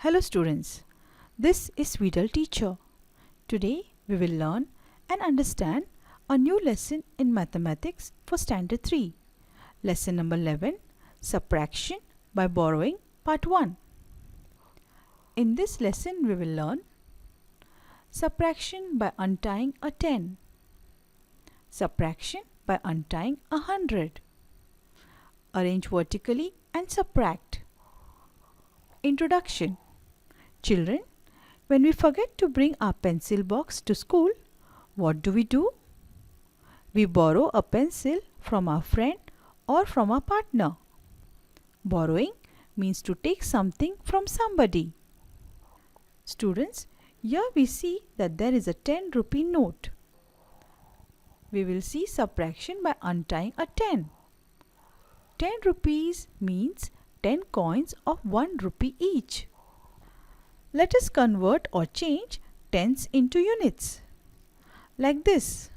Hello students, this is Vidal teacher. Today we will learn and understand a new lesson in mathematics for standard 3. Lesson number 11, Subtraction by Borrowing, part 1. In this lesson we will learn subtraction by untying a 10, subtraction by untying 100, arrange vertically and subtract. Introduction. Children, when we forget to bring our pencil box to school, what do? We borrow a pencil from our friend or from our partner. Borrowing means to take something from somebody. Students, here we see that there is a 10 rupee note. We will see subtraction by untying a 10. 10 rupees means 10 coins of 1 rupee each. Let us convert or change tens into units. Like this,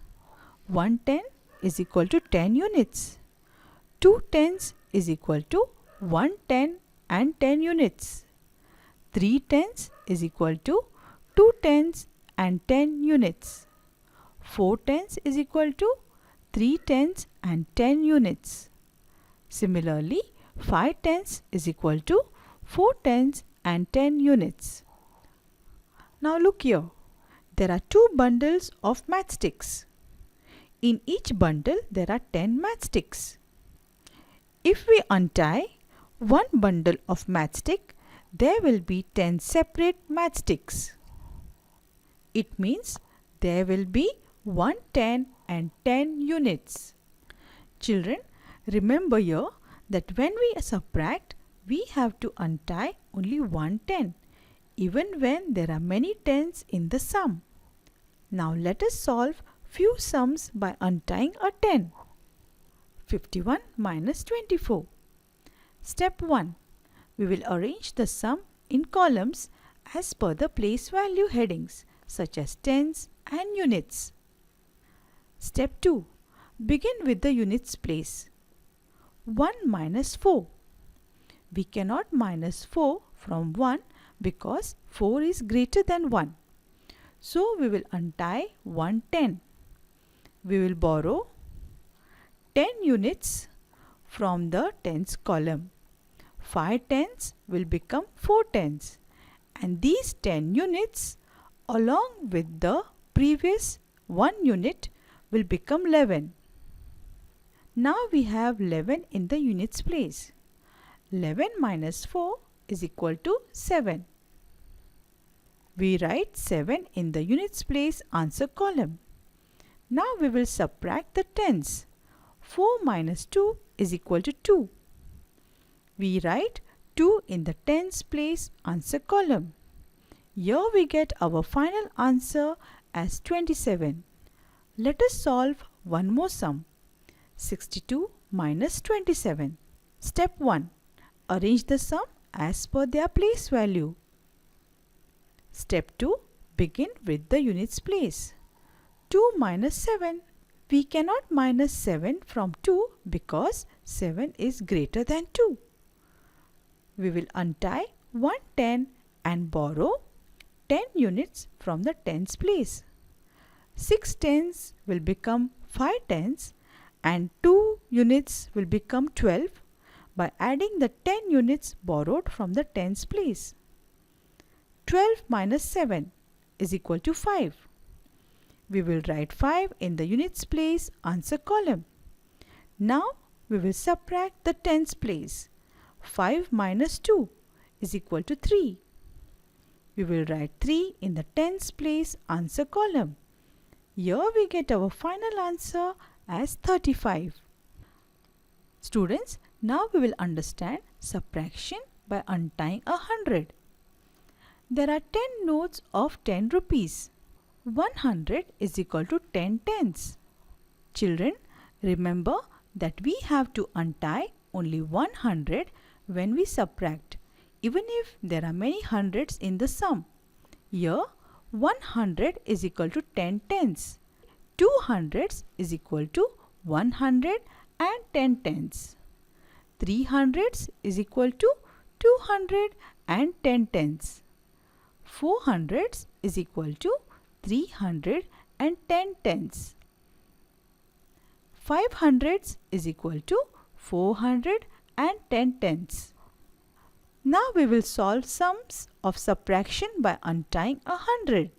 1 10 is equal to 10 units. 2 tens is equal to 1 10 and 10 units. 3 tens is equal to 2 tens and 10 units. 4 tens is equal to 3 tens and 10 units. Similarly, 5 tens is equal to 4 tens and 10 units. Now look here. There are 2 bundles of matchsticks. In each bundle there are 10 matchsticks. If we untie one bundle of matchstick, there will be 10 separate matchsticks. It means there will be 1 10 and 10 units. Children, remember here that when we subtract, we have to untie only 1 10, even when there are many tens in the sum. Now let us solve few sums by untying a 10. 51 minus 24. Step 1. We will arrange the sum in columns as per the place value headings such as tens and units. Step 2. Begin with the units place. 1 minus 4. We cannot minus 4 from 1 because 4 is greater than 1. So we will untie 1 10. We will borrow 10 units from the tens column. 5 tens will become 4 tens, and these 10 units along with the previous 1 unit will become 11. Now we have 11 in the units place. 11 minus 4 is equal to 7. We write 7 in the units place answer column. Now we will subtract the tens. 4 minus 2 is equal to 2. We write 2 in the tens place answer column. Here we get our final answer as 27. Let us solve one more sum. 62 minus 27. Step 1. Arrange the sum as per their place value. Step 2. Begin with the units place. 2 minus 7. We cannot minus 7 from 2 because 7 is greater than 2. We will untie 1 10 and borrow 10 units from the tens place. 6 tens will become 5 tens and 2 units will become 12 by adding the 10 units borrowed from the tens place. 12 minus 7 is equal to 5. We will write 5 in the units place answer column. Now we will subtract the tens place. 5 minus 2 is equal to 3. We will write 3 in the tens place answer column. Here we get our final answer as 35. Students, now we will understand subtraction by untying 100. There are 10 notes of 10 rupees. 100 is equal to 10 tens. Children, remember that we have to untie only 100 when we subtract, even if there are many hundreds in the sum. Here, 100 is equal to 10 tens. 200 is equal to 100 and 10 tens. 300 is equal to 200 and 10 tens. 4 hundreds is equal to 310 tens. 5 hundreds is equal to 410 tenths. Now we will solve sums of subtraction by untying 100.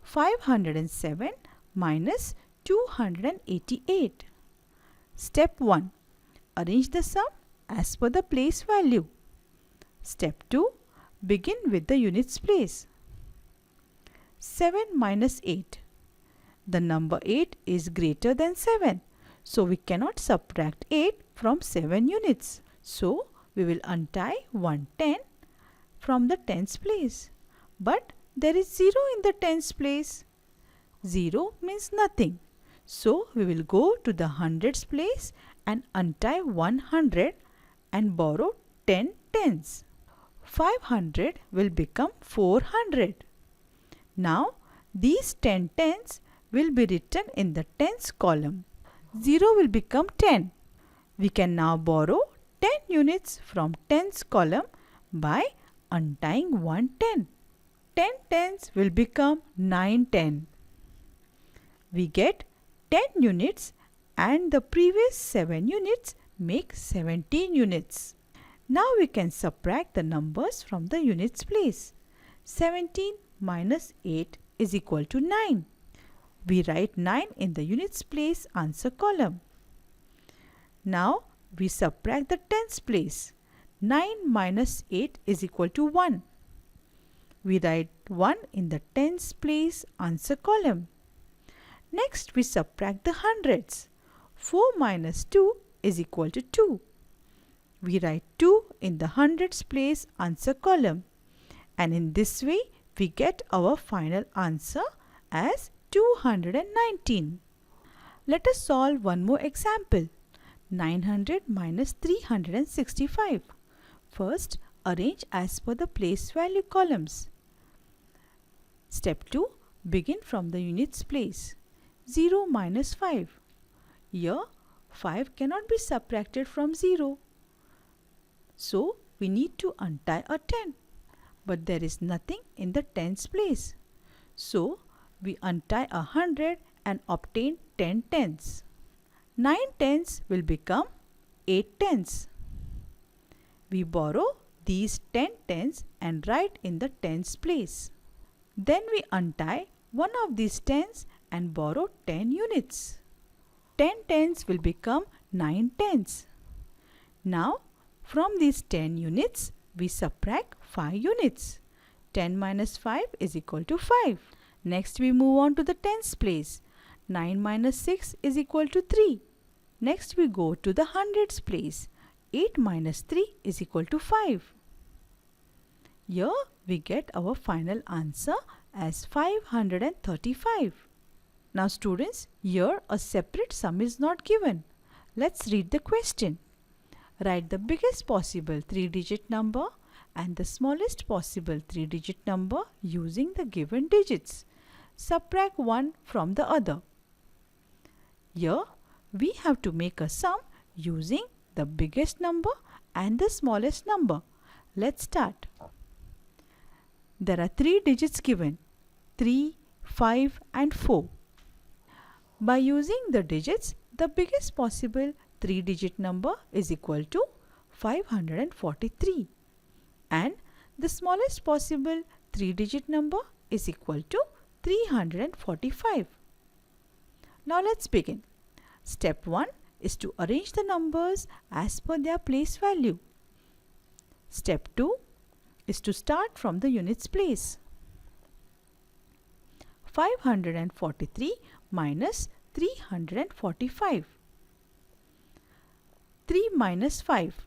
507 minus 288. Step 1. Arrange the sum as per the place value. Step 2. Begin with the units place. 7 minus 8. The number 8 is greater than 7. So we cannot subtract 8 from 7 units. So we will untie 110 from the tens place. But there is 0 in the tens place. 0 means nothing. So we will go to the hundreds place and untie 100 and borrow 10 tens. 500 will become 400. Now these 10 tens will be written in the tens column. 0 will become 10. We can now borrow 10 units from tens column by untying 110. 10 tens will become 910. We get 10 units and the previous 7 units make 17 units. Now we can subtract the numbers from the units place. 17 minus 8 is equal to 9. We write 9 in the units place answer column. Now we subtract the tens place. 9 minus 8 is equal to 1. We write 1 in the tens place answer column. Next we subtract the hundreds. 4 minus 2 is equal to 2. We write 2 in the hundreds place answer column. And in this way we get our final answer as 219. Let us solve one more example. 900 minus 365. First, arrange as per the place value columns. Step 2. Begin from the units place. 0 minus 5. Here, 5 cannot be subtracted from 0. So, we need to untie a 10. But there is nothing in the tens place. So, we untie 100 and obtain 10 tens. 9 tens will become 8 tens. We borrow these 10 tens and write in the tens place. Then we untie one of these tens and borrow 10 units. 10 tens will become 9 tens. Now from these 10 units we subtract 5 units. 10 minus 5 is equal to 5. Next we move on to the tens place. 9 minus 6 is equal to 3. Next we go to the hundreds place. 8 minus 3 is equal to 5. Here we get our final answer as 535. Now students, here a separate sum is not given. Let's read the question. Write the biggest possible 3-digit number and the smallest possible 3-digit number using the given digits. Subtract one from the other. Here we have to make a sum using the biggest number and the smallest number. Let's start. There are 3 digits given, 3, 5 and 4. By using the digits, the biggest possible 3-digit number is equal to 543 and the smallest possible 3-digit number is equal to 345. Now let's begin. Step 1 is to arrange the numbers as per their place value. Step 2 is to start from the units place. 543 minus 345. 3 minus 5.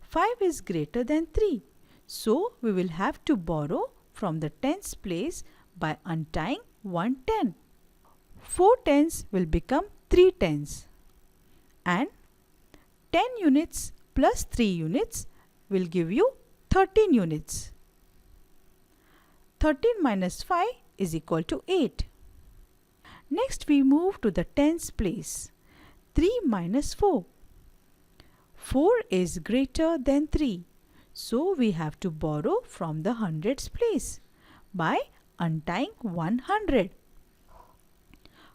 5 is greater than 3. So we will have to borrow from the tens place by untying 110. 4 tens will become 3 tens. And 10 units plus 3 units will give you 13 units. 13 minus 5 is equal to 8. Next we move to the tens place. 3 minus 4. 4 is greater than 3. So we have to borrow from the hundreds place by untying 100.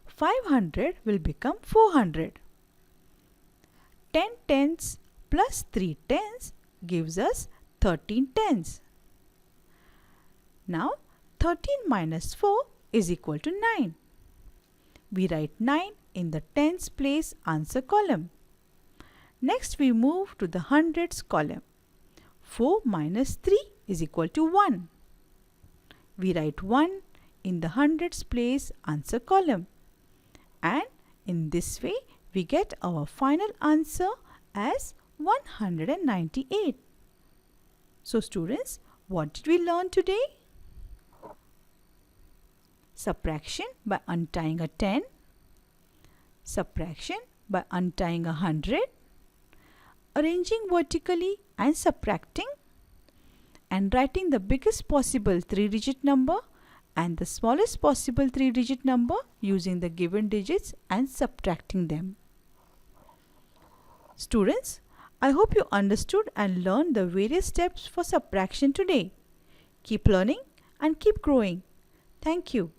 500 will become 400. 10 tens plus 3 tens gives us 13 tens. Now 13 minus 4 is equal to 9. We write 9 in the tens place answer column. Next we move to the hundreds column. 4 minus 3 is equal to 1. We write 1 in the hundreds place answer column. And in this way we get our final answer as 198. So students, what did we learn today? Subtraction by untying a 10, subtraction by untying 100, arranging vertically and subtracting, and writing the biggest possible 3-digit number and the smallest possible 3-digit number using the given digits and subtracting them. Students, I hope you understood and learned the various steps for subtraction today. Keep learning and keep growing. Thank you.